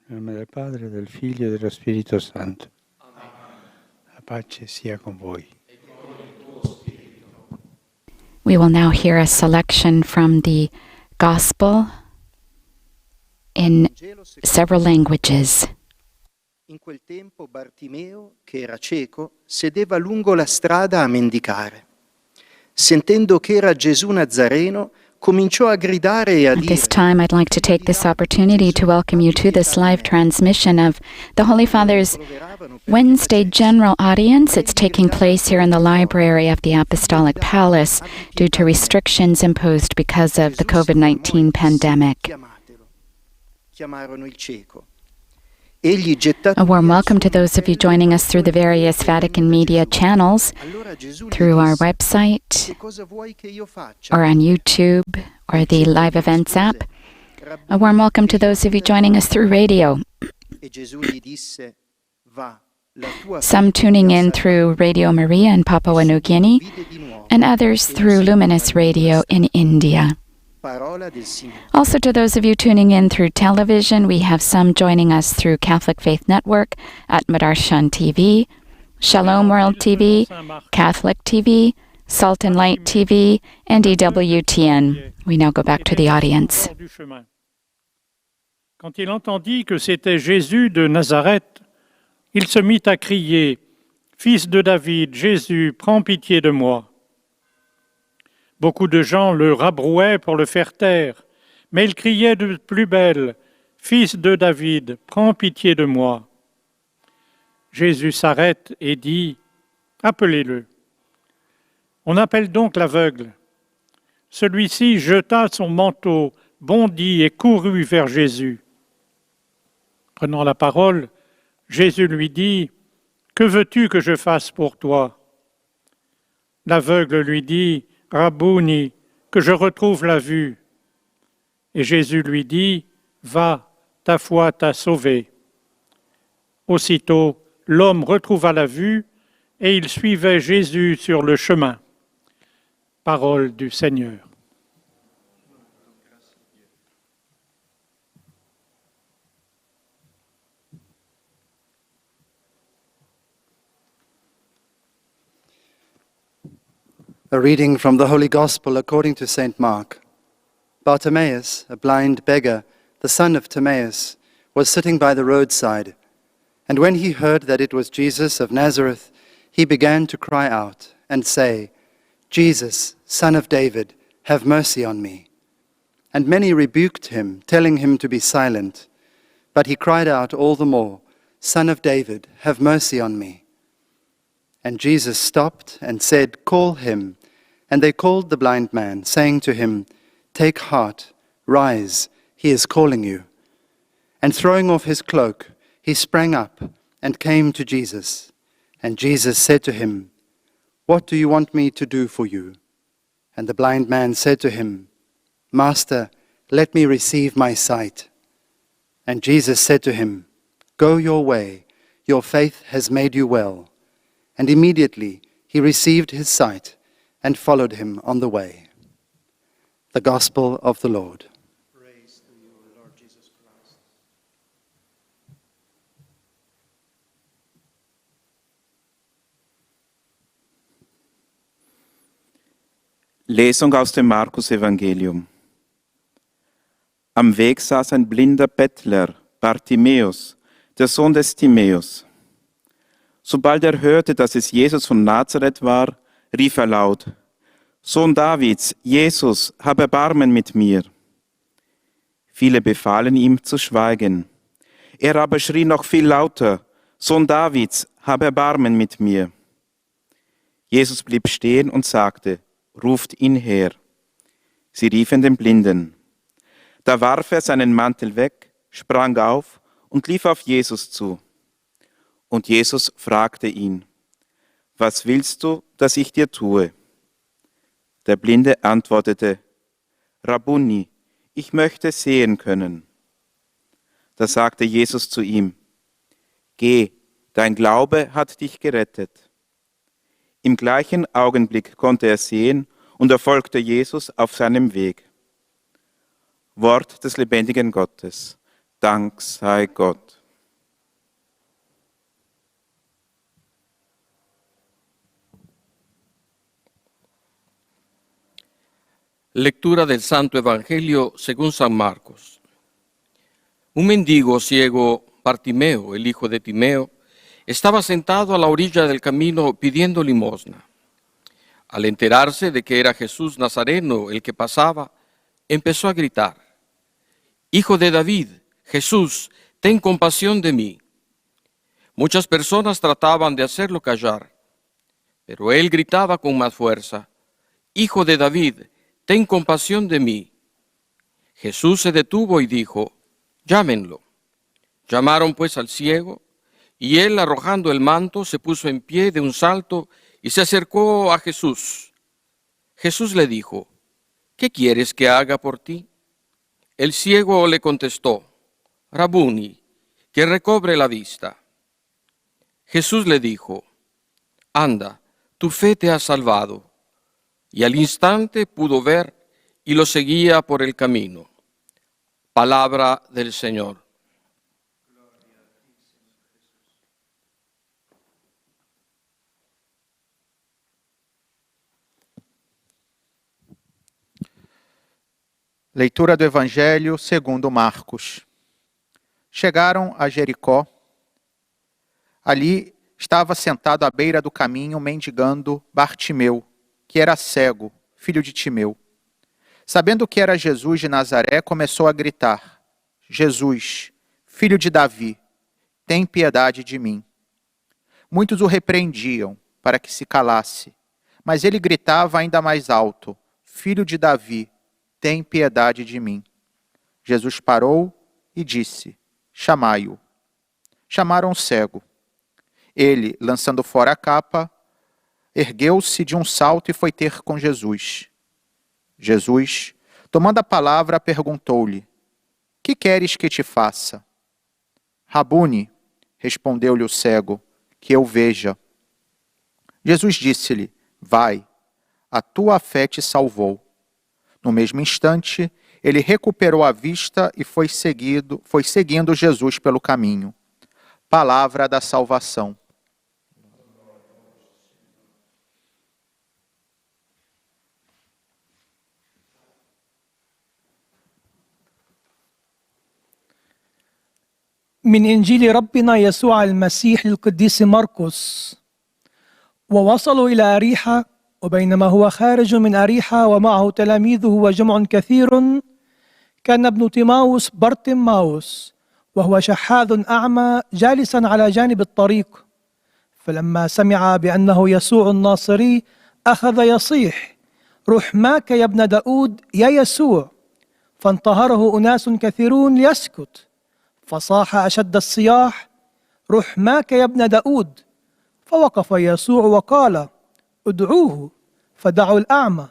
Nel nome del Padre, del Figlio e dello Spirito Santo. La pace sia con voi. We will now hear a selection from the Gospel in several languages. In quel tempo Bartimeo, che era cieco, sedeva lungo la strada a mendicare. Sentendo che era Gesù Nazareno, cominciò a gridare e a At dire: this time, I'd like to take this opportunity to welcome you to this live transmission of the Holy Father's Wednesday General Audience. It's taking place here in the library of the Apostolic Palace due to restrictions imposed because of the COVID-19 pandemic. Chiamarono il cieco. A warm welcome to those of you joining us through the various Vatican media channels, through our website, or on YouTube, or the live events app. A warm welcome to those of you joining us through radio. Some tuning in through Radio Maria in Papua New Guinea, and others through Luminous Radio in India. Also to those of you tuning in through television, we have some joining us through Catholic Faith Network, Atmadarshan TV, Shalom World TV, Catholic TV, Salt and Light TV, and EWTN. We now go back to the audience. Quand il entendit que c'était Jésus de Nazareth, il se mit à crier: Fils de David, Jésus, prends pitié de moi. Beaucoup de gens le rabrouaient pour le faire taire, mais il criait de plus belle: Fils de David, prends pitié de moi. Jésus s'arrête et dit: Appelez-le. On appelle donc l'aveugle. Celui-ci jeta son manteau, bondit et courut vers Jésus. Prenant la parole, Jésus lui dit: Que veux-tu que je fasse pour toi? L'aveugle lui dit: Rabouni, que je retrouve la vue. Et Jésus lui dit: Va, ta foi t'a sauvé. Aussitôt, l'homme retrouva la vue et il suivait Jésus sur le chemin. Parole du Seigneur. A reading from the Holy Gospel according to St. Mark. Bartimaeus, a blind beggar, the son of Timaeus, was sitting by the roadside, and when he heard that it was Jesus of Nazareth, he began to cry out and say, Jesus, Son of David, have mercy on me. And many rebuked him, telling him to be silent. But he cried out all the more, Son of David, have mercy on me. And Jesus stopped and said, Call him. And they called the blind man, saying to him, Take heart, rise, he is calling you. And throwing off his cloak, he sprang up and came to Jesus. And Jesus said to him, What do you want me to do for you? And the blind man said to him, Master, let me receive my sight. And Jesus said to him, Go your way, your faith has made you well. And immediately he received his sight and followed him on the way. The Gospel of the Lord. Praise to you, Lord Jesus Christ. Lesung aus dem Markus-Evangelium. Am Weg saß ein blinder Bettler, Bartimäus, der Sohn des Timäus. Sobald er hörte, dass es Jesus von Nazareth war, rief er laut: Sohn Davids, Jesus, hab Erbarmen mit mir. Viele befahlen ihm zu schweigen. Er aber schrie noch viel lauter: Sohn Davids, hab Erbarmen mit mir. Jesus blieb stehen und sagte: Ruft ihn her. Sie riefen den Blinden. Da warf er seinen Mantel weg, sprang auf und lief auf Jesus zu. Und Jesus fragte ihn: Was willst du, dass ich dir tue? Der Blinde antwortete: Rabbuni, ich möchte sehen können. Da sagte Jesus zu ihm: Geh, dein Glaube hat dich gerettet. Im gleichen Augenblick konnte er sehen und er folgte Jesus auf seinem Weg. Wort des lebendigen Gottes. Dank sei Gott. Lectura del Santo Evangelio según San Marcos. Un mendigo ciego, Bartimeo, el hijo de Timeo, estaba sentado a la orilla del camino pidiendo limosna. Al enterarse de que era Jesús Nazareno el que pasaba, empezó a gritar: «Hijo de David, Jesús, ten compasión de mí». Muchas personas trataban de hacerlo callar, pero él gritaba con más fuerza: «Hijo de David, ten compasión de mí». Jesús se detuvo y dijo: «Llámenlo». Llamaron pues al ciego, y él, arrojando el manto, se puso en pie de un salto y se acercó a Jesús. Jesús le dijo: «¿Qué quieres que haga por ti?». El ciego le contestó: «Rabuni, que recobre la vista». Jesús le dijo: «Anda, tu fe te ha salvado». Y al instante pudo ver y lo seguía por el camino. Palabra del Señor. Leitura do Evangelho segundo Marcos. Chegaram a Jericó. Ali estava sentado à beira do caminho, mendigando Bartimeu, que era cego, filho de Timeu. Sabendo que era Jesus de Nazaré, começou a gritar: «Jesus, filho de Davi, tem piedade de mim». Muitos o repreendiam para que se calasse, mas ele gritava ainda mais alto: «Filho de Davi, tem piedade de mim». Jesus parou e disse: «Chamai-o». Chamaram o cego. Ele, lançando fora a capa, ergueu-se de um salto e foi ter com Jesus. Jesus, tomando a palavra, perguntou-lhe: «Que queres que te faça?» «Rabuni», respondeu-lhe o cego, «que eu veja». Jesus disse-lhe: «Vai, a tua fé te salvou». No mesmo instante, ele recuperou a vista e foi seguindo Jesus pelo caminho. Palavra da salvação. من إنجيل ربنا يسوع المسيح للقديس مرقس. ووصلوا إلى أريحة، وبينما هو خارج من أريحة ومعه تلاميذه وجمع كثير، كان ابن تيماوس برطماوس وهو شحاذ أعمى جالسا على جانب الطريق. فلما سمع بأنه يسوع الناصري أخذ يصيح: رحماك يا ابن داود يا يسوع. فانتهره أناس كثيرون ليسكت، فصاح أشد الصياح: رحماك يا ابن داود. فوقف يسوع وقال: ادعوه. فدعوا الأعمى،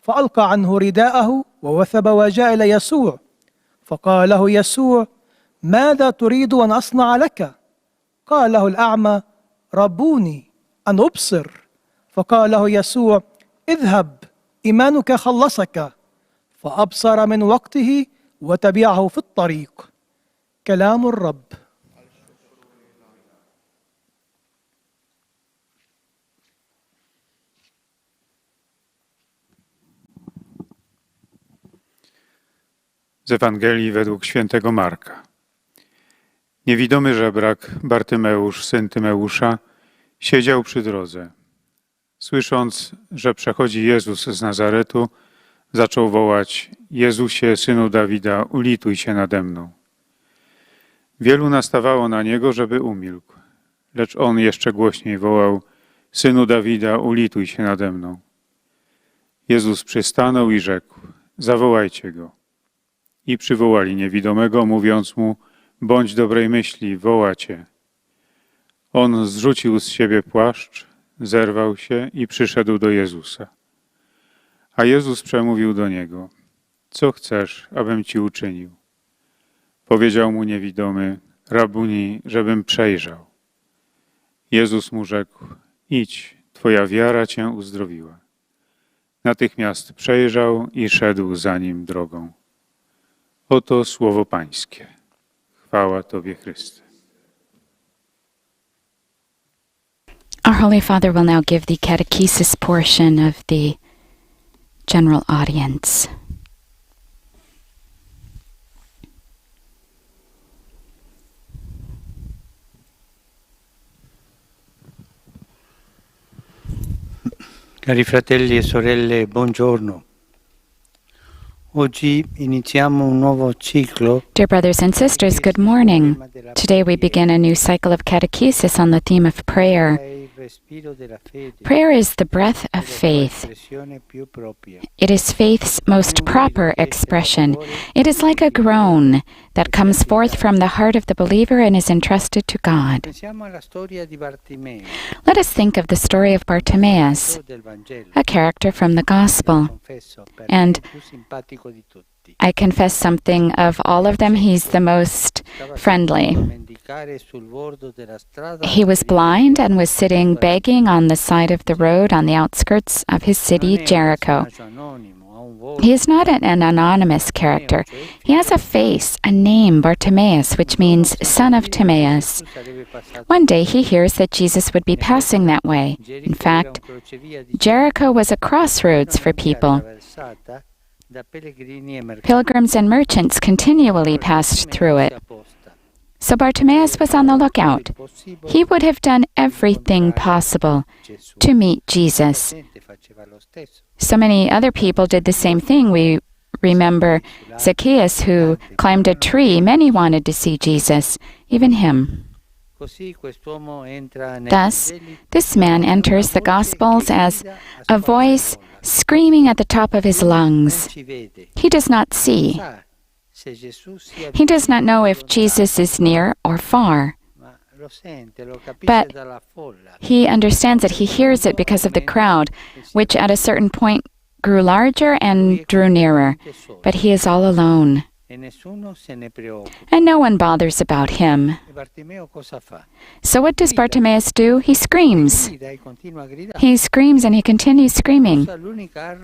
فألقى عنه رداءه ووثب وجاء إلى يسوع. فقال له يسوع: ماذا تريد أن أصنع لك؟ قال له الأعمى: ربوني، أن أبصر. فقال له يسوع: اذهب، إيمانك خلصك. فأبصر من وقته وتبعه في الطريق. كلام الرب. Z Ewangelii według świętego Marka. Niewidomy żebrak Bartymeusz, syn Tymeusza, siedział przy drodze. Słysząc, że przechodzi Jezus z Nazaretu, zaczął wołać: Jezusie, synu Dawida, ulituj się nade mną. Wielu nastawało na niego, żeby umilkł, lecz on jeszcze głośniej wołał: Synu Dawida, ulituj się nade mną. Jezus przystanął i rzekł: zawołajcie go. I przywołali niewidomego, mówiąc mu: bądź dobrej myśli, woła cię. On zrzucił z siebie płaszcz, zerwał się i przyszedł do Jezusa. A Jezus przemówił do niego: co chcesz, abym ci uczynił? Powiedział mu niewidomy: Rabuni, żebym przejrzał. Jezus mu rzekł: idź, twoja wiara cię uzdrowiła. Natychmiast przejrzał i szedł za nim drogą. Oto słowo Pańskie. Chwała Tobie, Chryste. Our Holy Father will now give the catechesis portion of the general audience. Cari fratelli e sorelle, buongiorno. Oggi iniziamo un nuovo ciclo. Dear brothers and sisters, good morning. Today we begin a new cycle of catechesis on the theme of prayer. Prayer is the breath of faith. It is faith's most proper expression. It is like a groan that comes forth from the heart of the believer and is entrusted to God. Let us think of the story of Bartimaeus, a character from the Gospel. And I confess something of all of them, he's the most friendly. He was blind and was sitting begging on the side of the road on the outskirts of his city, Jericho. He is not an anonymous character. He has a face, a name, Bartimaeus, which means son of Timaeus. One day he hears that Jesus would be passing that way. In fact, Jericho was a crossroads for people. Pilgrims and merchants continually passed through it. So Bartimaeus was on the lookout. He would have done everything possible to meet Jesus. So many other people did the same thing. We remember Zacchaeus, who climbed a tree. Many wanted to see Jesus, even him. Thus, this man enters the Gospels as a voice screaming at the top of his lungs. He does not see. He does not know if Jesus is near or far. But he understands it. He hears it because of the crowd, which at a certain point grew larger and drew nearer. But he is all alone. And no one bothers about him. So what does Bartimaeus do? He screams. He screams and he continues screaming.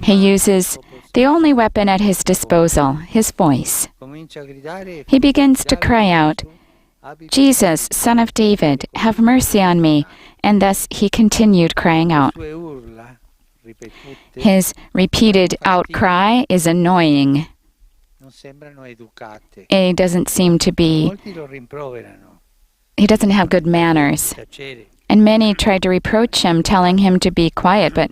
He uses the only weapon at his disposal, his voice. He begins to cry out, "Jesus, Son of David, have mercy on me." And thus he continued crying out. His repeated outcry is annoying. He doesn't seem to be, he doesn't have good manners. And many tried to reproach him, telling him to be quiet, but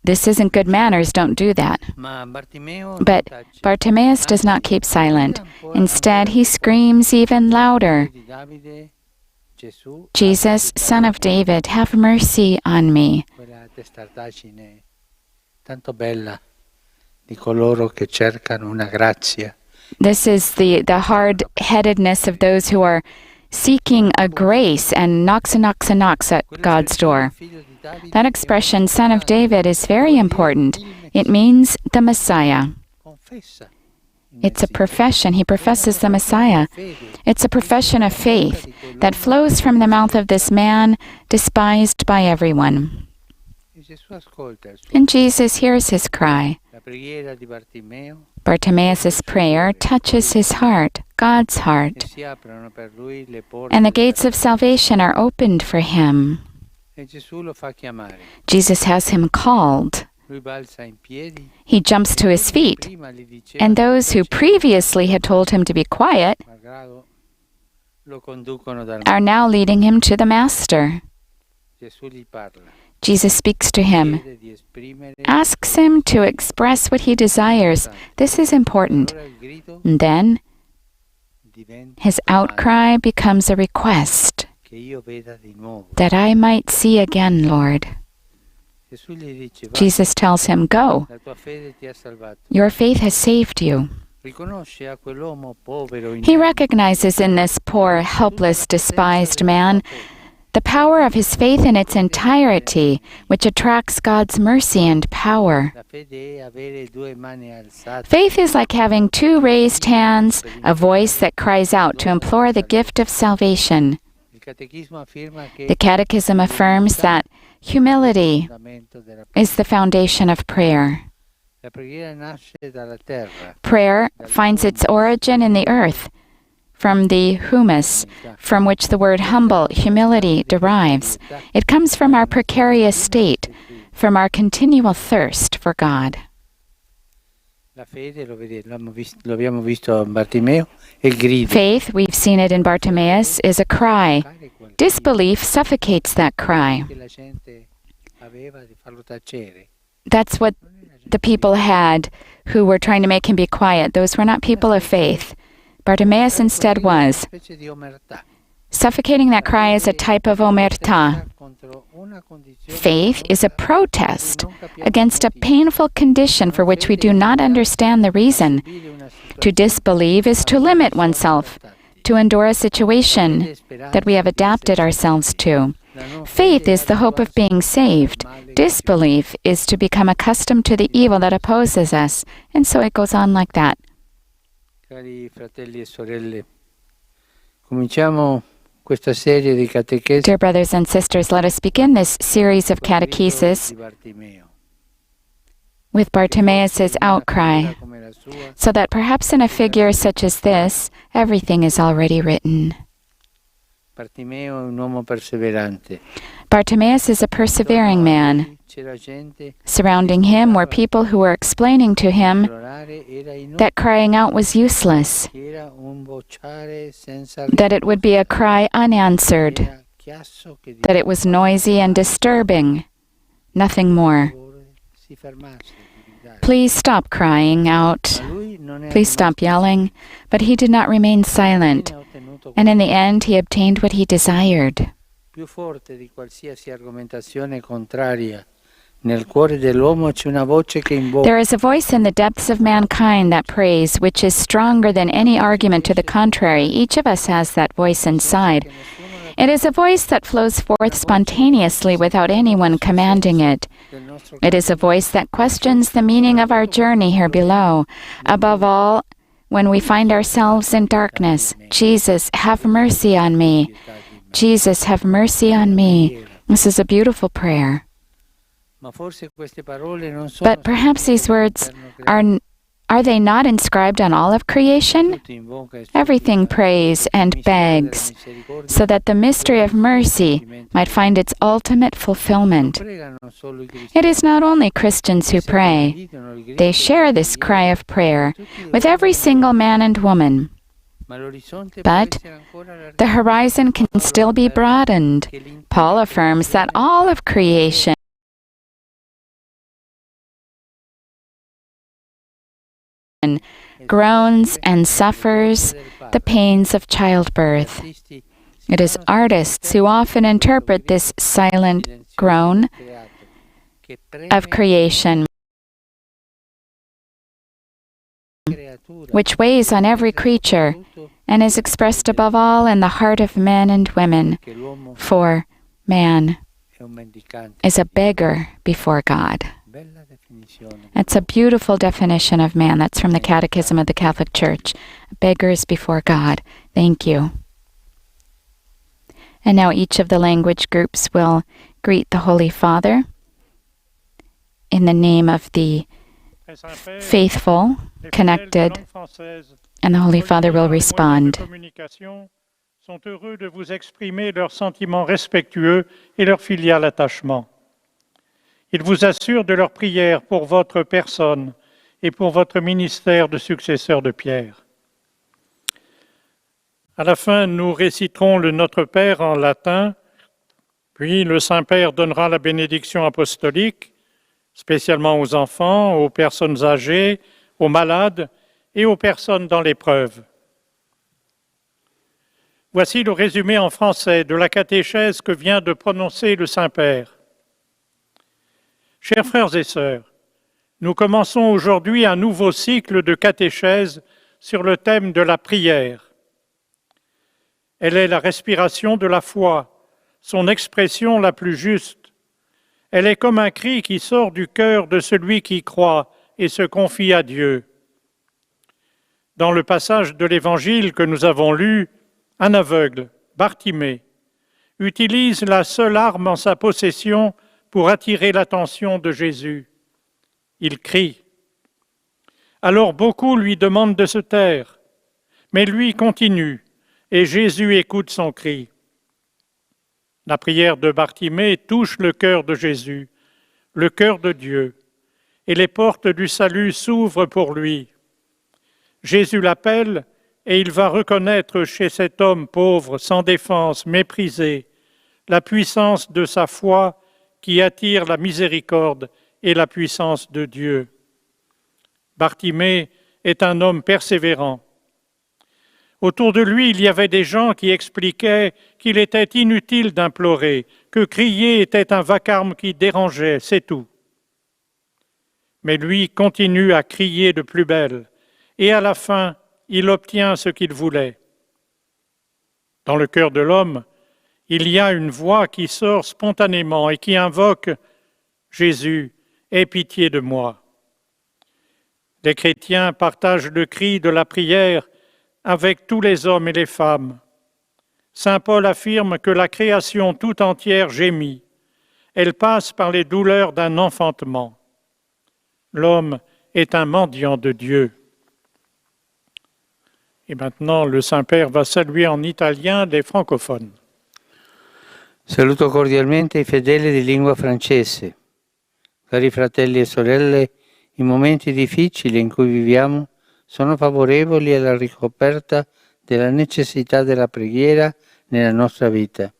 this isn't good manners, don't do that. But Bartimaeus does not keep silent. Instead, he screams even louder, "Jesus, Son of David, have mercy on me." This is the hard-headedness of those who are seeking a grace and knocks at God's door. That expression, Son of David, is very important. It means the Messiah. It's a profession. He professes the Messiah. It's a profession of faith that flows from the mouth of this man despised by everyone. And Jesus hears his cry. Bartimaeus' prayer touches his heart, God's heart, and the gates of salvation are opened for him. Jesus has him called. He jumps to his feet, and those who previously had told him to be quiet are now leading him to the Master. Jesus speaks to him, asks him to express what he desires. This is important. And then his outcry becomes a request, that I might see again, Lord. Jesus tells him, go. Your faith has saved you. He recognizes in this poor, helpless, despised man the power of his faith in its entirety, which attracts God's mercy and power. Faith is like having two raised hands, a voice that cries out to implore the gift of salvation. The Catechism affirms that humility is the foundation of prayer. Prayer finds its origin in the earth. from the humus, from which the word humble, humility, derives. It comes from our precarious state, from our continual thirst for God. Faith, we've seen it in Bartimaeus, is a cry. Disbelief suffocates that cry. That's what the people had who were trying to make him be quiet. Those were not people of faith. Bartimaeus instead was. Suffocating that cry is a type of omerta. Faith is a protest against a painful condition for which we do not understand the reason. To disbelieve is to limit oneself, to endure a situation that we have adapted ourselves to. Faith is the hope of being saved. Disbelief is to become accustomed to the evil that opposes us. And so it goes on like that. Cari fratelli e sorelle, cominciamo questa serie di catechesi. Dear brothers and sisters, let us begin this series of catechesis with Bartimaeus' outcry, so that perhaps in a figure such as this, everything is already written. Bartimaeus is a persevering man. Surrounding him were people who were explaining to him that crying out was useless, that it would be a cry unanswered, that it was noisy and disturbing, nothing more. Please stop crying out. Please stop yelling. But he did not remain silent, and in the end he obtained what he desired. There is a voice in the depths of mankind that prays, which is stronger than any argument to the contrary. Each of us has that voice inside. It is a voice that flows forth spontaneously without anyone commanding it. It is a voice that questions the meaning of our journey here below. Above all, when we find ourselves in darkness, Jesus, have mercy on me. Jesus, have mercy on me. This is a beautiful prayer. But perhaps these words are they not inscribed on all of creation? Everything prays and begs, so that the mystery of mercy might find its ultimate fulfillment. It is not only Christians who pray. They share this cry of prayer with every single man and woman. But the horizon can still be broadened. Paul affirms that all of creation groans and suffers the pains of childbirth. It is artists who often interpret this silent groan of creation, which weighs on every creature and is expressed above all in the heart of men and women, for man is a beggar before God. That's a beautiful definition of man. That's from the Catechism of the Catholic Church. Beggars before God. Thank you. And now each of the language groups will greet the Holy Father in the name of the faithful, connected, and the Holy Father will respond. Sont heureux de vous exprimer leurs sentiments respectueux et leur filial attachement. Ils vous assurent de leur prière pour votre personne et pour votre ministère de successeur de Pierre. À la fin, nous réciterons le Notre Père en latin, puis le Saint-Père donnera la bénédiction apostolique, spécialement aux enfants, aux personnes âgées, aux malades et aux personnes dans l'épreuve. Voici le résumé en français de la catéchèse que vient de prononcer le Saint-Père. Chers frères et sœurs, nous commençons aujourd'hui un nouveau cycle de catéchèse sur le thème de la prière. Elle est la respiration de la foi, son expression la plus juste. Elle est comme un cri qui sort du cœur de celui qui croit et se confie à Dieu. Dans le passage de l'Évangile que nous avons lu, un aveugle, Bartimée, utilise la seule arme en sa possession pour attirer l'attention de Jésus. Il crie. Alors beaucoup lui demandent de se taire, mais lui continue. et Jésus écoute son cri. La prière de Bartimée touche le cœur de Jésus, le cœur de Dieu, et les portes du salut s'ouvrent pour lui. Jésus l'appelle et il va reconnaître chez cet homme pauvre, sans défense, méprisé, la puissance de sa foi qui attire la miséricorde et la puissance de Dieu. Bartimée est un homme persévérant. Autour de lui, il y avait des gens qui expliquaient qu'il était inutile d'implorer, que crier était un vacarme qui dérangeait, c'est tout. Mais lui continue à crier de plus belle, et à la fin, il obtient ce qu'il voulait. Dans le cœur de l'homme, il y a une voix qui sort spontanément et qui invoque « Jésus, aie pitié de moi ». Les chrétiens partagent le cri de la prière avec tous les hommes et les femmes. Saint Paul affirme que la création tout entière gémit. Elle passe par les douleurs d'un enfantement. L'homme est un mendiant de Dieu. Et maintenant, le Saint-Père va saluer en italien les francophones. Saluto cordialmente i fedeli di lingua francese. Cari fratelli e sorelle, i momenti difficili in cui viviamo sono favorevoli alla ricoperta della necessità della preghiera nella nostra vita.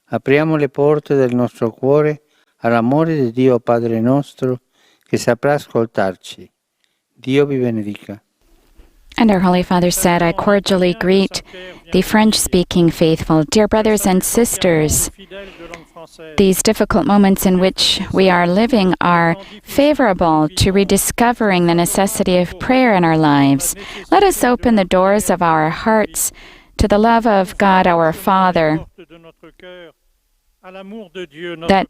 Apriamo le porte del nostro cuore all'amore di Dio Padre nostro che saprà ascoltarci. Dio vi benedica. And our Holy Father said, I cordially greet the French-speaking faithful. Dear brothers and sisters, these difficult moments in which we are living are favorable to rediscovering the necessity of prayer in our lives. Let us open the doors of our hearts to the love of God our Father, that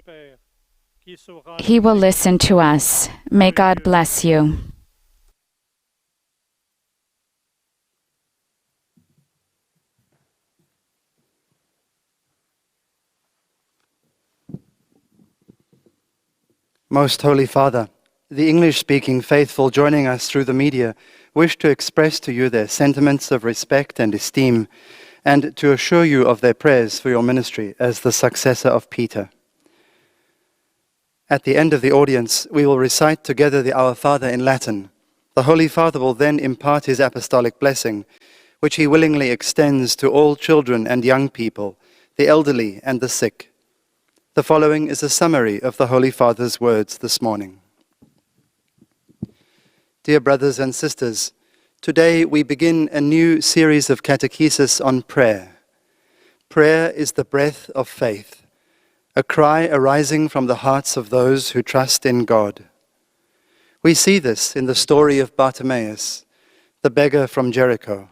He will listen to us. May God bless you. Most Holy Father, the English-speaking faithful joining us through the media wish to express to you their sentiments of respect and esteem, and to assure you of their prayers for your ministry as the successor of Peter. At the end of the audience, we will recite together the Our Father in Latin. The Holy Father will then impart his apostolic blessing, which he willingly extends to all children and young people, the elderly and the sick. The following is a summary of the Holy Father's words this morning. Dear brothers and sisters, today we begin a new series of catechesis on prayer. Prayer is the breath of faith, a cry arising from the hearts of those who trust in God. We see this in the story of Bartimaeus, the beggar from Jericho.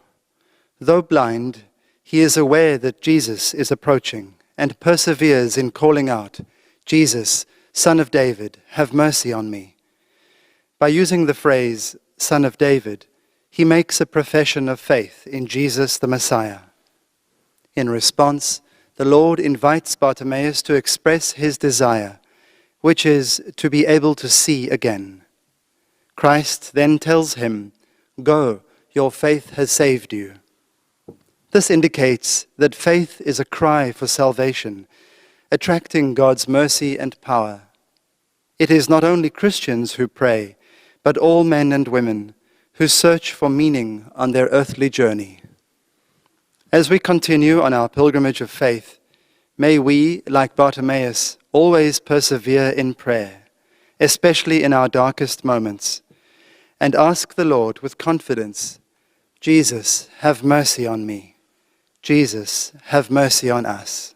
Though blind, he is aware that Jesus is approaching and perseveres in calling out, Jesus, Son of David, have mercy on me. By using the phrase, Son of David, he makes a profession of faith in Jesus the Messiah. In response, the Lord invites Bartimaeus to express his desire, which is to be able to see again. Christ then tells him, Go, your faith has saved you. This indicates that faith is a cry for salvation, attracting God's mercy and power. It is not only Christians who pray, but all men and women who search for meaning on their earthly journey. As we continue on our pilgrimage of faith, may we, like Bartimaeus, always persevere in prayer, especially in our darkest moments, and ask the Lord with confidence, Jesus, have mercy on me. Jesus, have mercy on us.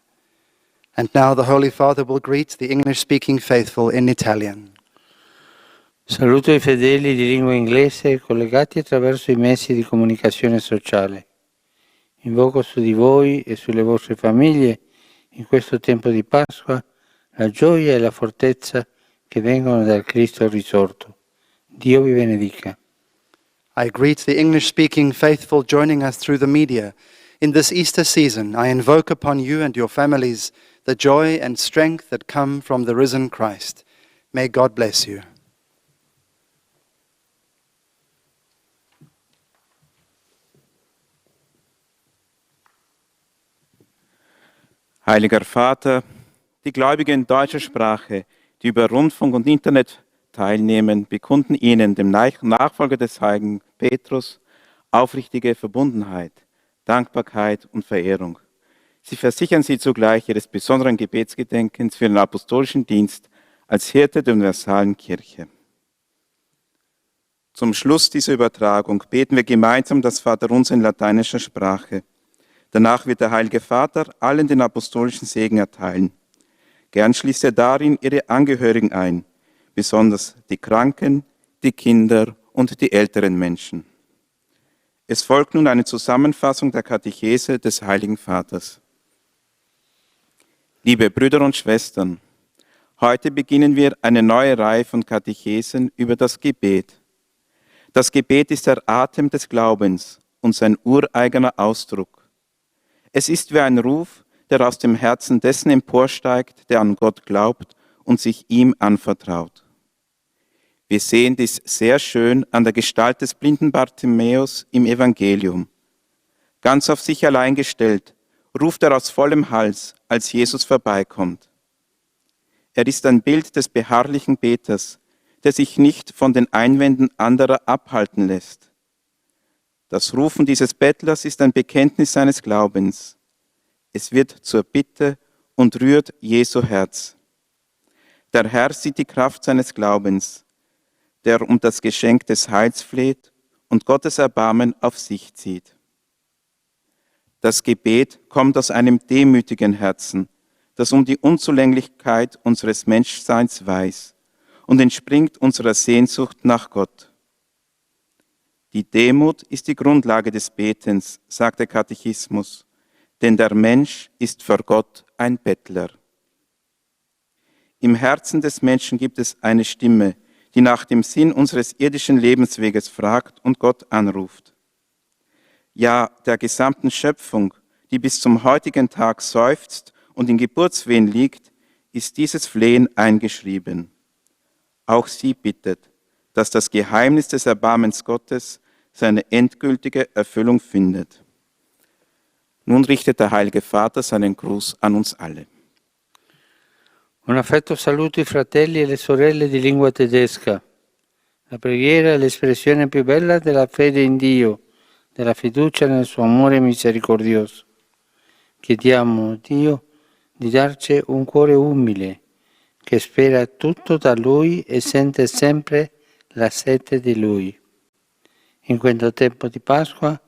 And now the Holy Father will greet the English-speaking faithful in Italian. Saluto i fedeli di lingua inglese collegati attraverso i mezzi di comunicazione sociale. Invoco su di voi e sulle vostre famiglie, in questo tempo di Pasqua, la gioia e la fortezza che vengono dal Cristo risorto. Dio vi benedica. I greet the English-speaking faithful joining us through the media. In this Easter season, I invoke upon you and your families the joy and strength that come from the risen Christ. May God bless you. Heiliger Vater, die Gläubigen deutscher Sprache, die über Rundfunk und Internet teilnehmen, bekunden Ihnen, dem Nachfolger des heiligen Petrus, aufrichtige Verbundenheit, Dankbarkeit und Verehrung. Sie versichern Sie zugleich Ihres besonderen Gebetsgedenkens für den apostolischen Dienst als Hirte der universalen Kirche. Zum Schluss dieser Übertragung beten wir gemeinsam das Vaterunser in lateinischer Sprache. Danach wird der Heilige Vater allen den apostolischen Segen erteilen. Gern schließt er darin ihre Angehörigen ein, besonders die Kranken, die Kinder und die älteren Menschen. Es folgt nun eine Zusammenfassung der Katechese des Heiligen Vaters. Liebe Brüder und Schwestern, heute beginnen wir eine neue Reihe von Katechesen über das Gebet. Das Gebet ist der Atem des Glaubens und sein ureigener Ausdruck. Es ist wie ein Ruf, der aus dem Herzen dessen emporsteigt, der an Gott glaubt und sich ihm anvertraut. Wir sehen dies sehr schön an der Gestalt des blinden Bartimäus im Evangelium. Ganz auf sich allein gestellt, ruft er aus vollem Hals, als Jesus vorbeikommt. Er ist ein Bild des beharrlichen Beters, der sich nicht von den Einwänden anderer abhalten lässt. Das Rufen dieses Bettlers ist ein Bekenntnis seines Glaubens. Es wird zur Bitte und rührt Jesu Herz. Der Herr sieht die Kraft seines Glaubens, der um das Geschenk des Heils fleht und Gottes Erbarmen auf sich zieht. Das Gebet kommt aus einem demütigen Herzen, das um die Unzulänglichkeit unseres Menschseins weiß und entspringt unserer Sehnsucht nach Gott. Die Demut ist die Grundlage des Betens, sagt der Katechismus, denn der Mensch ist vor Gott ein Bettler. Im Herzen des Menschen gibt es eine Stimme, die nach dem Sinn unseres irdischen Lebensweges fragt und Gott anruft. Ja, der gesamten Schöpfung, die bis zum heutigen Tag seufzt und in Geburtswehen liegt, ist dieses Flehen eingeschrieben. Auch sie bittet, dass das Geheimnis des Erbarmens Gottes seine endgültige Erfüllung findet. Nun richtet der Heilige Vater seinen Gruß an uns alle. Un affetto saluto i fratelli e le sorelle di lingua tedesca. La preghiera è l'espressione più bella della fede in Dio, della fiducia nel suo amore misericordioso. Chiediamo a Dio di darci un cuore umile, che spera tutto da Lui e sente sempre la sete di Lui. In questo tempo di Pasqua,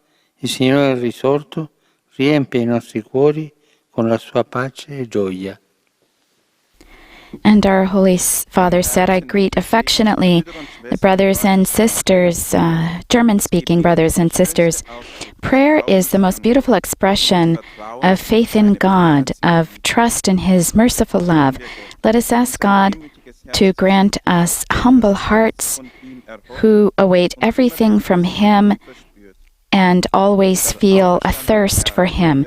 il Signore è risorto, riempie i nostri cuori con la sua pace e gioia. And our Holy Father said, I greet affectionately the brothers and sisters, German-speaking brothers and sisters. Prayer is the most beautiful expression of faith in God, of trust in His merciful love. Let us ask God to grant us humble hearts who await everything from Him and always feel a thirst for Him.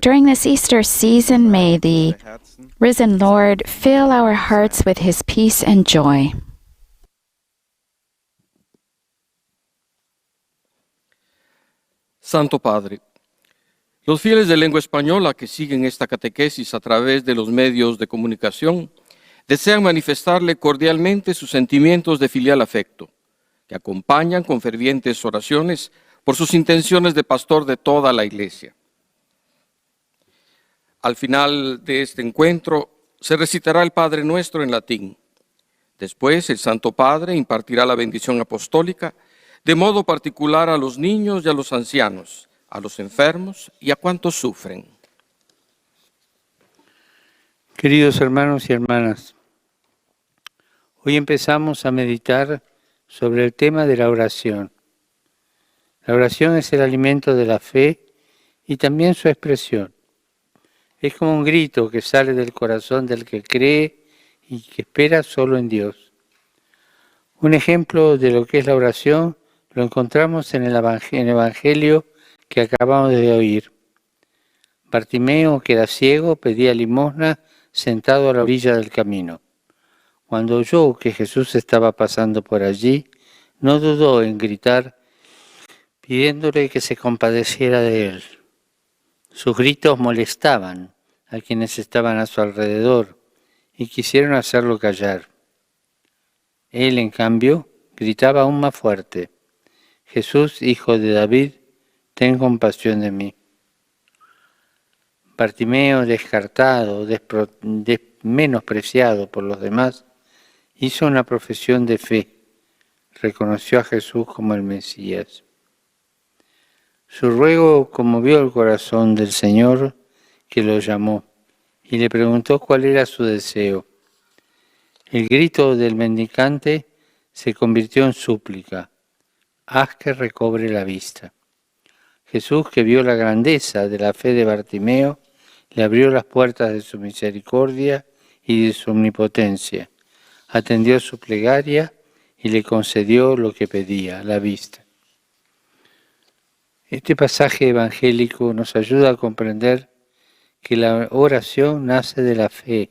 During this Easter season, may the risen Lord fill our hearts with His peace and joy. Santo Padre, los fieles de lengua española que siguen esta catequesis a través de los medios de comunicación desean manifestarle cordialmente sus sentimientos de filial afecto, que acompañan con fervientes oraciones por sus intenciones de pastor de toda la Iglesia. Al final de este encuentro se recitará el Padre Nuestro en latín. Después el Santo Padre impartirá la bendición apostólica de modo particular a los niños y a los ancianos, a los enfermos y a cuantos sufren. Queridos hermanos y hermanas, hoy empezamos a meditar sobre el tema de la oración. La oración es el alimento de la fe y también su expresión. Es como un grito que sale del corazón del que cree y que espera solo en Dios. Un ejemplo de lo que es la oración lo encontramos en el Evangelio que acabamos de oír. Bartimeo, que era ciego, pedía limosna sentado a la orilla del camino. Cuando oyó que Jesús estaba pasando por allí, no dudó en gritar, pidiéndole que se compadeciera de él. Sus gritos molestaban a quienes estaban a su alrededor y quisieron hacerlo callar. Él, en cambio, gritaba aún más fuerte: Jesús, hijo de David, ten compasión de mí. Bartimeo, descartado, menospreciado por los demás, hizo una profesión de fe. Reconoció a Jesús como el Mesías. Su ruego conmovió el corazón del Señor, que lo llamó y le preguntó cuál era su deseo. El grito del mendicante se convirtió en súplica: haz que recobre la vista. Jesús, que vio la grandeza de la fe de Bartimeo, le abrió las puertas de su misericordia y de su omnipotencia, atendió su plegaria y le concedió lo que pedía, la vista. Este pasaje evangélico nos ayuda a comprender que la oración nace de la fe,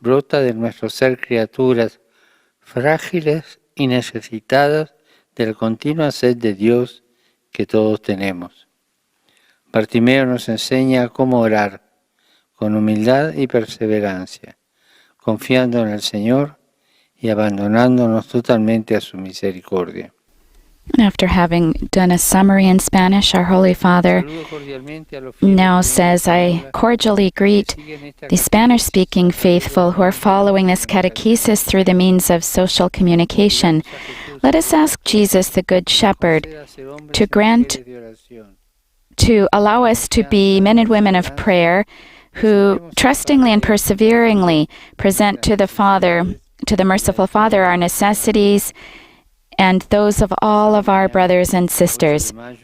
brota de nuestro ser criaturas frágiles y necesitadas de la continua sed de Dios que todos tenemos. Bartimeo nos enseña cómo orar con humildad y perseverancia, confiando en el Señor y abandonándonos totalmente a su misericordia. After having done a summary in Spanish, our Holy Father now says, I cordially greet the Spanish-speaking faithful who are following this catechesis through the means of social communication. Let us ask Jesus, the Good Shepherd, to allow us to be men and women of prayer who trustingly and perseveringly present to the Father, to the merciful Father, our necessities and those of all of our brothers and sisters. On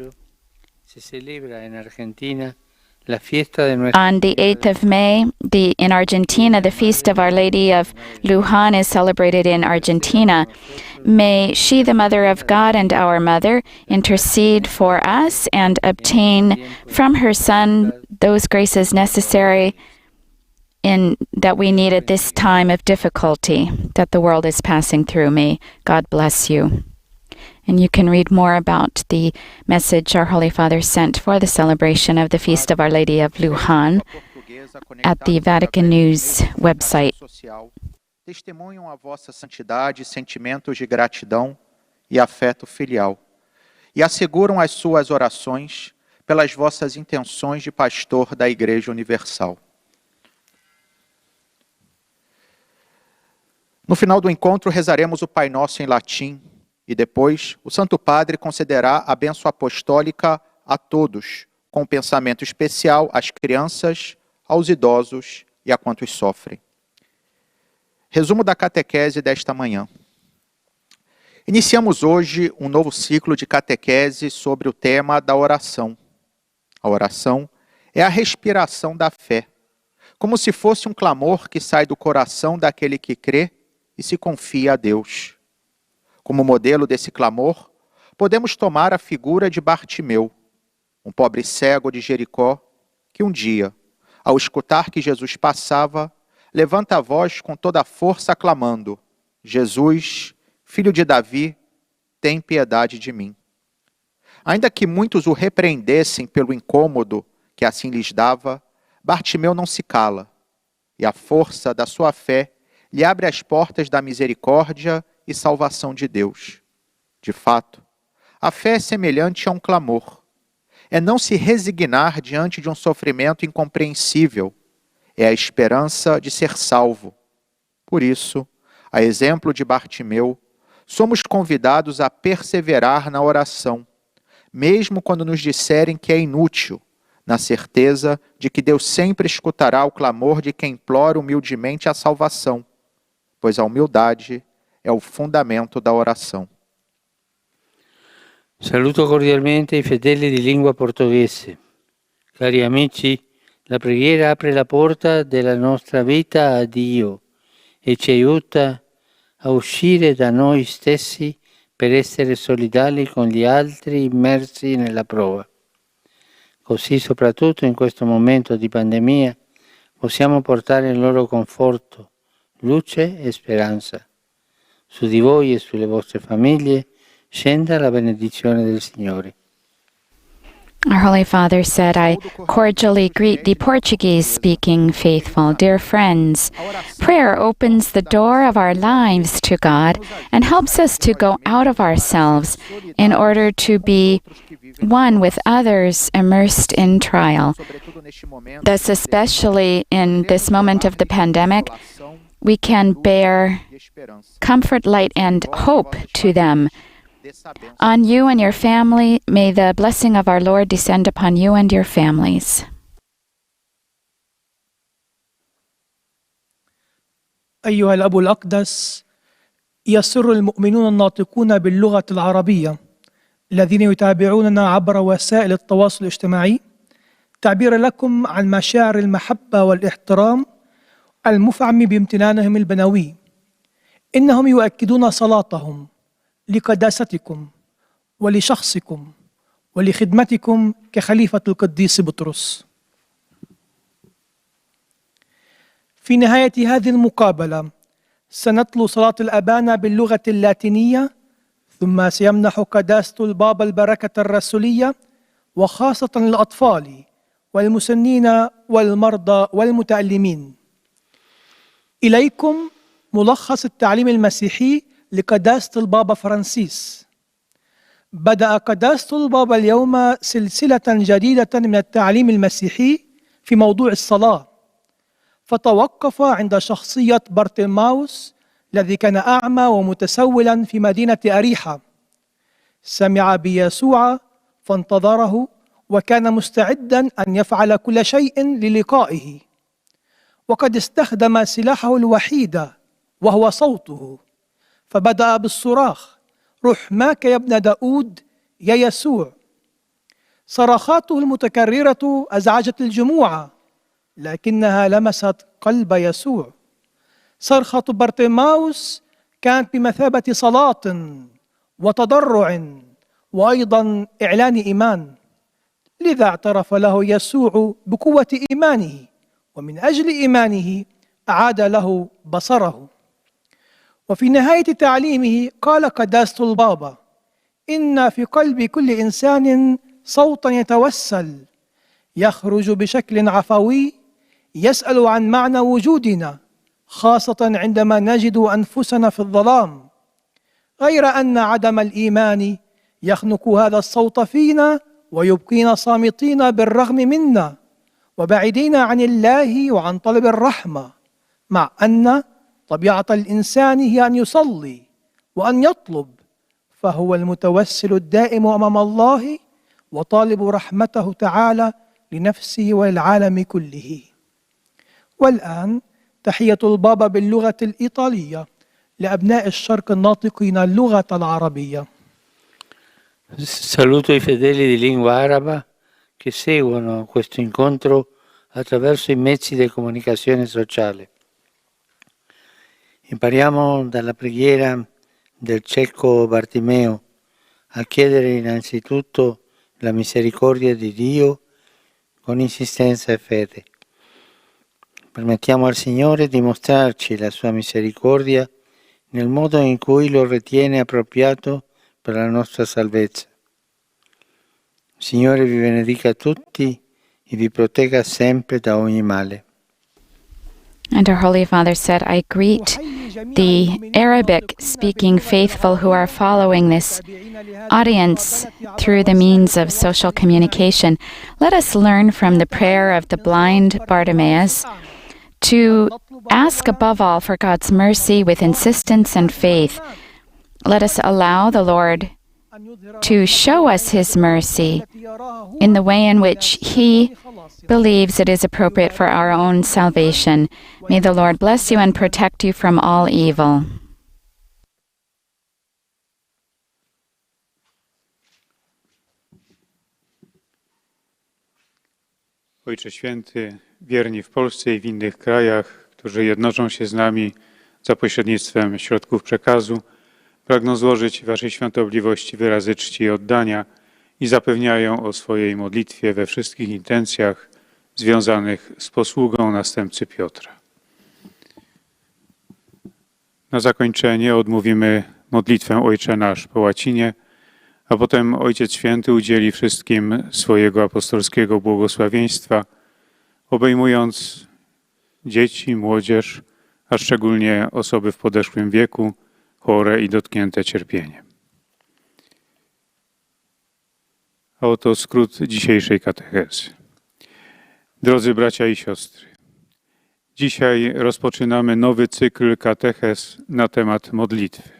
the 8th of May, in Argentina, the feast of Our Lady of Luján is celebrated in Argentina. May she, the Mother of God and our Mother, intercede for us and obtain from her Son those graces necessary that we need at this time of difficulty that the world is passing through. May God bless you. And you can read more about the message our Holy Father sent for the celebration of the Feast of Our Lady of Luján at the Vatican News website. Testemunham a vossa santidade, sentimentos de gratidão e afeto filial, e asseguram as suas orações pelas vossas intenções de pastor da Igreja Universal. No final do encontro, rezaremos o Pai Nosso em latim e depois o Santo Padre concederá a bênção apostólica a todos, com um pensamento especial às crianças, aos idosos e a quantos sofrem. Resumo da catequese desta manhã. Iniciamos hoje um novo ciclo de catequese sobre o tema da oração. A oração é a respiração da fé, como se fosse um clamor que sai do coração daquele que crê e se confia a Deus. Como modelo desse clamor, podemos tomar a figura de Bartimeu, um pobre cego de Jericó, que um dia, ao escutar que Jesus passava, levanta a voz com toda a força clamando: Jesus, filho de Davi, tem piedade de mim. Ainda que muitos o repreendessem pelo incômodo que assim lhes dava, Bartimeu não se cala, e a força da sua fé lhe abre as portas da misericórdia e salvação de Deus. De fato, a fé é semelhante a um clamor. É não se resignar diante de um sofrimento incompreensível. É a esperança de ser salvo. Por isso, a exemplo de Bartimeu, somos convidados a perseverar na oração, mesmo quando nos disserem que é inútil, na certeza de que Deus sempre escutará o clamor de quem implora humildemente a salvação, pois a humildade é o fundamento da oração. Saluto cordialmente i fedeli di lingua portoghese. Cari amici, la preghiera apre la porta della nostra vita a Dio e ci aiuta a uscire da noi stessi per essere solidali con gli altri immersi nella prova. Così, soprattutto in questo momento di pandemia, possiamo portare il loro conforto, luce e speranza. Su di voi e sulle vostre famiglie scenda la benedizione del Signore. Our Holy Father said, I cordially greet the Portuguese-speaking faithful. Dear friends, prayer opens the door of our lives to God and helps us to go out of ourselves in order to be one with others immersed in trial. Thus, especially in this moment of the pandemic, we can bear comfort, light, and hope to them. On you and your family, may the blessing of our Lord descend upon you and your families. أيها الأب الأقدس، يسر المؤمنون الناطقون باللغة العربية الذين يتابعوننا عبر وسائل التواصل الاجتماعي تعبير لكم عن مشاعر المحبة والاحترام المفعم بامتنانهم البنوي. إنهم يؤكدون صلاتهم لقداستكم ولشخصكم ولخدمتكم كخليفة القديس بطرس. في نهاية هذه المقابلة سنتلو صلاة الأبانة باللغة اللاتينية، ثم سيمنح قداسة البابا البركة الرسولية وخاصة للأطفال والمسنين والمرضى والمتألمين. إليكم ملخص التعليم المسيحي لقداسة البابا فرانسيس. بدأ قداسة البابا اليوم سلسلة جديدة من التعليم المسيحي في موضوع الصلاة، فتوقف عند شخصية بارتيماوس الذي كان أعمى ومتسولا في مدينة أريحة. سمع بيسوع فانتظره وكان مستعدا أن يفعل كل شيء للقائه، وقد استخدم سلاحه الوحيد وهو صوته، فبدأ بالصراخ: رحماك يا ابن داود يا يسوع. صرخاته المتكررة أزعجت الجموع، لكنها لمست قلب يسوع. صرخة بارتيماوس كانت بمثابة صلاة وتضرع وأيضا إعلان إيمان، لذا اعترف له يسوع بقوة إيمانه، ومن أجل إيمانه أعاد له بصره. وفي نهاية تعليمه قال قداسة البابا: إن في قلب كل إنسان صوتا يتوسل يخرج بشكل عفوي يسأل عن معنى وجودنا، خاصة عندما نجد أنفسنا في الظلام، غير أن عدم الإيمان يخنق هذا الصوت فينا ويبقينا صامتين بالرغم منا وبعيدين عن الله وعن طلب الرحمة، مع أن طبيعة الإنسان هي أن يصلي وأن يطلب، فهو المتوسل الدائم أمام الله وطالب رحمته تعالى لنفسه وللعالم كله. والآن تحية البابا باللغة الإيطالية لأبناء الشرق الناطقين اللغة العربية. Saluto i fedeli di lingua araba che seguono questo incontro attraverso i mezzi di comunicazione sociale. Impariamo dalla preghiera del cieco Bartimeo a chiedere innanzitutto la misericordia di Dio con insistenza e fede. Permettiamo al Signore di mostrarci la sua misericordia nel modo in cui lo ritiene appropriato per la nostra salvezza. Il Signore vi benedica tutti e vi protegga sempre da ogni male. And our Holy Father said, I greet the Arabic-speaking faithful who are following this audience through the means of social communication. Let us learn from the prayer of the blind Bartimaeus to ask above all for God's mercy with insistence and faith. Let us allow the Lord to show us His mercy in the way in which He believes it is appropriate for our own salvation. May the Lord bless you and protect you from all evil. Ojcze Święty, wierni w Polsce i w innych krajach, którzy jednoczą się z nami za pośrednictwem środków przekazu, pragną złożyć Waszej świątobliwości wyrazy czci i oddania i zapewniają o swojej modlitwie we wszystkich intencjach związanych z posługą następcy Piotra. Na zakończenie odmówimy modlitwę Ojcze Nasz po łacinie, A potem Ojciec Święty udzieli wszystkim swojego apostolskiego błogosławieństwa, obejmując dzieci, młodzież, a szczególnie osoby w podeszłym wieku, chore i dotknięte cierpieniem. A oto skrót dzisiejszej katechezy. Drodzy bracia i siostry, dzisiaj rozpoczynamy nowy cykl katechez na temat modlitwy.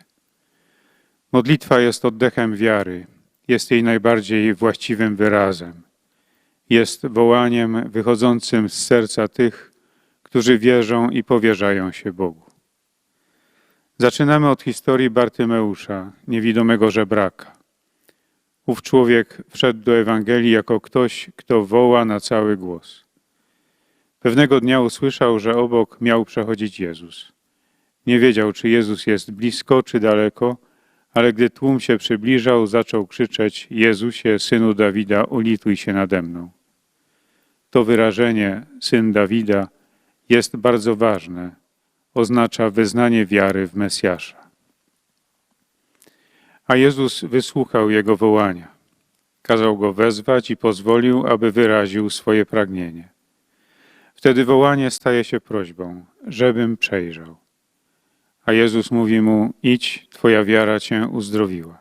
Modlitwa jest oddechem wiary, jest jej najbardziej właściwym wyrazem. Jest wołaniem wychodzącym z serca tych, którzy wierzą i powierzają się Bogu. Zaczynamy od historii Bartymeusza, niewidomego żebraka. Ów człowiek wszedł do Ewangelii jako ktoś, kto woła na cały głos. Pewnego dnia usłyszał, że obok miał przechodzić Jezus. Nie wiedział, czy Jezus jest blisko, czy daleko, ale gdy tłum się przybliżał, zaczął krzyczeć: Jezusie, Synu Dawida, ulituj się nade mną. To wyrażenie, Syn Dawida, jest bardzo ważne. Oznacza wyznanie wiary w Mesjasza. A Jezus wysłuchał jego wołania. Kazał go wezwać i pozwolił, aby wyraził swoje pragnienie. Wtedy wołanie staje się prośbą, żebym przejrzał. A Jezus mówi mu: idź, twoja wiara cię uzdrowiła.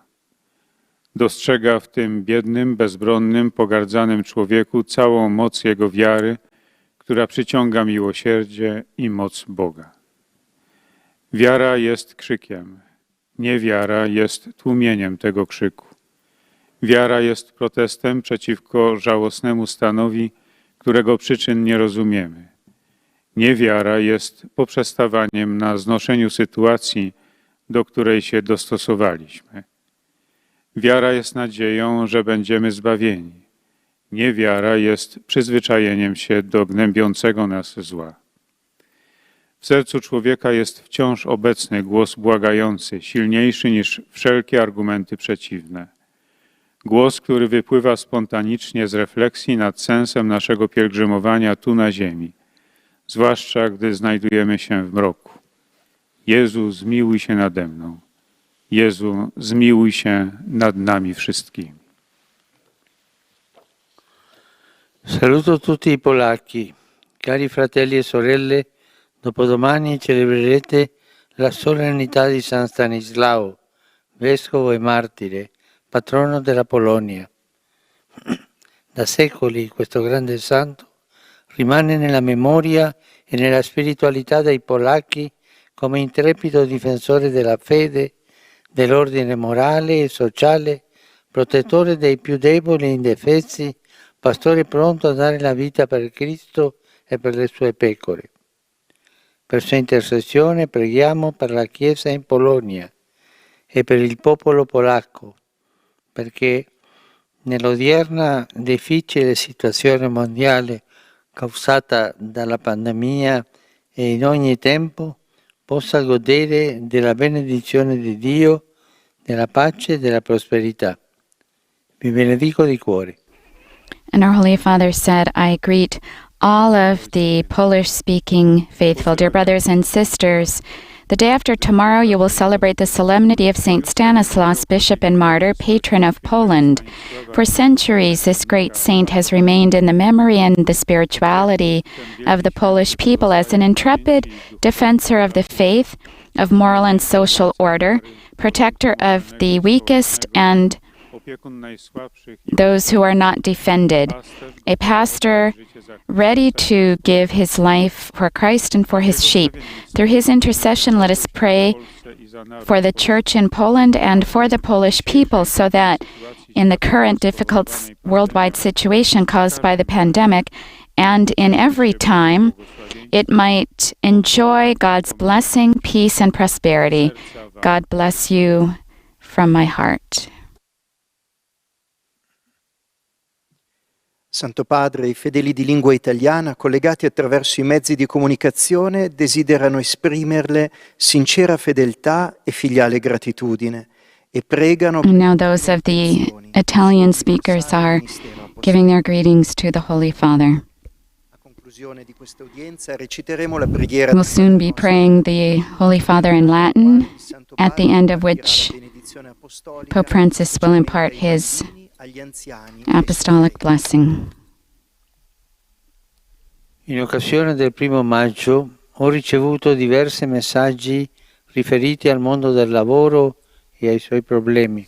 Dostrzega w tym biednym, bezbronnym, pogardzanym człowieku całą moc jego wiary, która przyciąga miłosierdzie i moc Boga. Wiara jest krzykiem, niewiara jest tłumieniem tego krzyku. Wiara jest protestem przeciwko żałosnemu stanowi, którego przyczyn nie rozumiemy. Niewiara jest poprzestawaniem na znoszeniu sytuacji, do której się dostosowaliśmy. Wiara jest nadzieją, że będziemy zbawieni. Niewiara jest przyzwyczajeniem się do gnębiącego nas zła. W sercu człowieka jest wciąż obecny głos błagający, silniejszy niż wszelkie argumenty przeciwne. Głos, który wypływa spontanicznie z refleksji nad sensem naszego pielgrzymowania tu na ziemi, zwłaszcza gdy znajdujemy się w mroku. Jezu, zmiłuj się nade mną. Jezu, zmiłuj się nad nami wszystkimi. Saluto tutti i polacchi. Cari fratelli e sorelle, dopodomani celebrerete la solennità di San Stanislao, vescovo e martire, patrono della Polonia. Da secoli questo grande santo rimane nella memoria e nella spiritualità dei polacchi come intrepido difensore della fede, dell'ordine morale e sociale, protettore dei più deboli e indefessi, pastore pronto a dare la vita per Cristo e per le sue pecore. Per sua intercessione preghiamo per la Chiesa in Polonia e per il popolo polacco, perché nell'odierna difficile situazione mondiale causata dalla pandemia e in ogni tempo possa godere della benedizione di Dio, della pace e della prosperità. Vi benedico di cuore. And our Holy Father said, I greet all of the Polish-speaking faithful, dear brothers and sisters. The day after tomorrow, you will celebrate the solemnity of Saint Stanislaus, Bishop and Martyr, patron of Poland. For centuries, this great saint has remained in the memory and the spirituality of the Polish people as an intrepid defensor of the faith, of moral and social order, protector of the weakest and those who are not defended, a pastor ready to give his life for Christ and for his sheep. Through his intercession, let us pray for the Church in Poland and for the Polish people, so that in the current difficult worldwide situation caused by the pandemic, and in every time, it might enjoy God's blessing, peace, and prosperity. God bless you from my heart. Santo Padre, i fedeli di lingua italiana, collegati attraverso i mezzi di comunicazione, desiderano esprimerle sincera fedeltà e filiale gratitudine e pregano. And now those of the Italian speakers are giving their greetings to the Holy Father. A conclusione di questa udienza reciteremo la preghiera. We'll soon be praying the Holy Father in Latin, at the end of which Pope Francis will impart his apostolic blessing. In occasione del 1 maggio ho ricevuto diversi messaggi riferiti al mondo del lavoro e ai suoi problemi.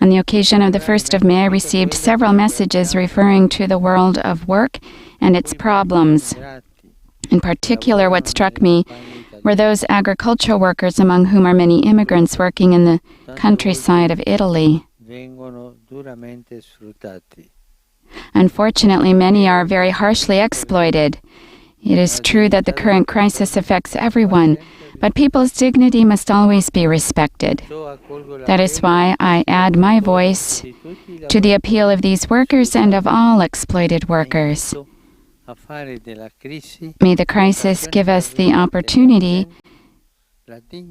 On the occasion of the 1st of May, I received several messages referring to the world of work and its problems. In particular, what struck me were those agricultural workers, among whom are many immigrants working in the countryside of Italy. Vengono duramente sfruttati. Unfortunately, many are very harshly exploited. It is true that the current crisis affects everyone, but people's dignity must always be respected. That is why I add my voice to the appeal of these workers and of all exploited workers. May the crisis give us the opportunity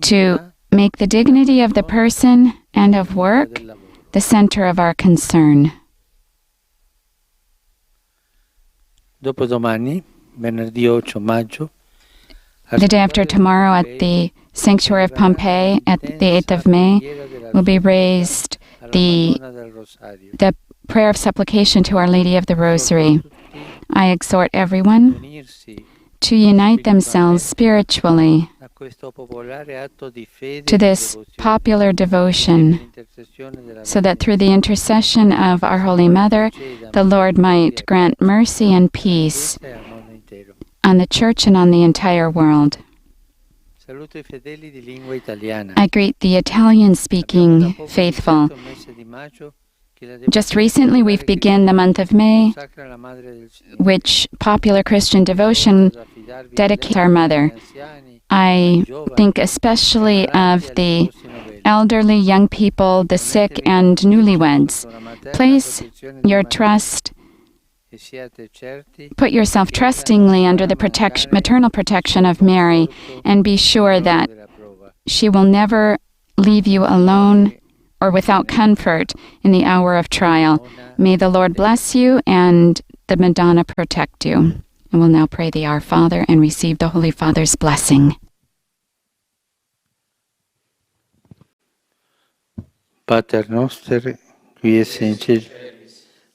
to make the dignity of the person and of work the center of our concern. Dopodomani, venerdì 8 maggio, The day after tomorrow at the Sanctuary of Pompeii, at the 8th of May, will be raised the prayer of supplication to Our Lady of the Rosary. I exhort everyone to unite themselves spiritually to this popular devotion, so that through the intercession of Our Holy Mother, the Lord might grant mercy and peace on the Church and on the entire world. I greet the Italian-speaking faithful. Just recently we've begun the month of May, which popular Christian devotion dedicates our Mother. I think especially of the elderly, young people, the sick, and newlyweds. Place your trust, put yourself trustingly under the maternal protection of Mary, and be sure that she will never leave you alone or without comfort in the hour of trial. May the Lord bless you and the Madonna protect you. And we'll now pray the Our Father and receive the Holy Father's blessing. Pater noster, qui es in cielo,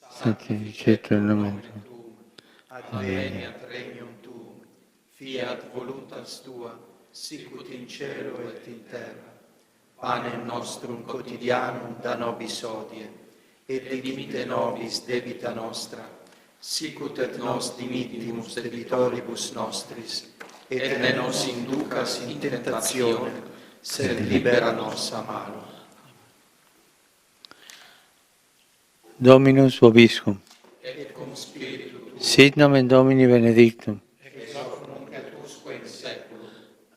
sanctificetur nomen tuum. Adveniat regnum tuum, fiat voluntas tua, sicut in cielo et in terra. Panem nostrum quotidianum da nobis hodie, et dimitte nobis debita nostra, sicut et nos dimittimus debitoribus nostris, et ne nos inducas in tentationem, sed libera nos a malo. Dominus vobiscum. Et cum spiritu tuo. Sit nomen Domini benedictum. Ex hoc nunc et usque in saeculum.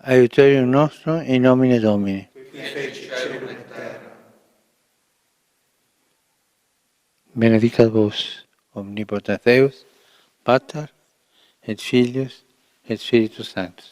Aiuterium nostrum in nomine Domini. Qui feci caelum et terra. Benedicat vos, omnipotens Deus, Pater, et Filius, et Spiritus Sanctus.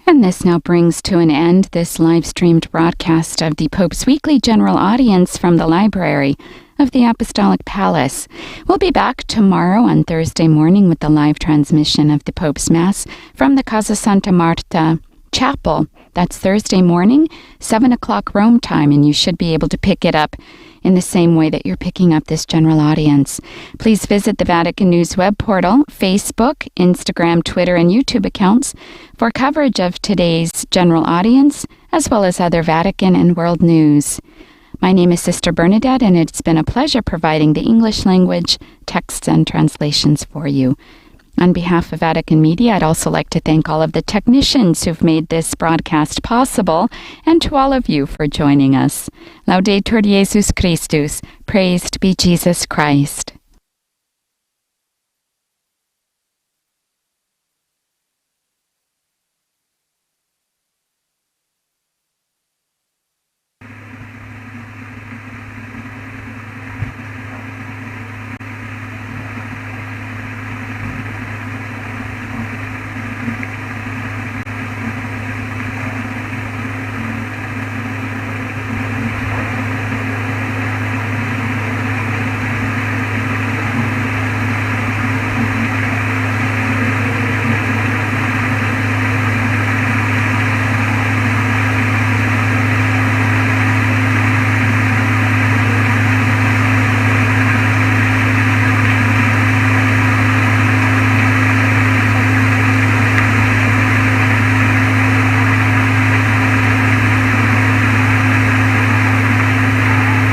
And this now brings to an end this live-streamed broadcast of the Pope's weekly general audience from the library of the Apostolic Palace. We'll be back tomorrow on Thursday morning with the live transmission of the Pope's Mass from the Casa Santa Marta Chapel. That's Thursday morning, 7 o'clock Rome time, and you should be able to pick it up in the same way that you're picking up this general audience. Please visit the Vatican News web portal, Facebook, Instagram, Twitter, and YouTube accounts for coverage of today's general audience, as well as other Vatican and world news. My name is Sister Bernadette, and it's been a pleasure providing the English language texts and translations for you. On behalf of Vatican Media, I'd also like to thank all of the technicians who've made this broadcast possible, and to all of you for joining us. Laudetur Jesus Christus. Praised be Jesus Christ.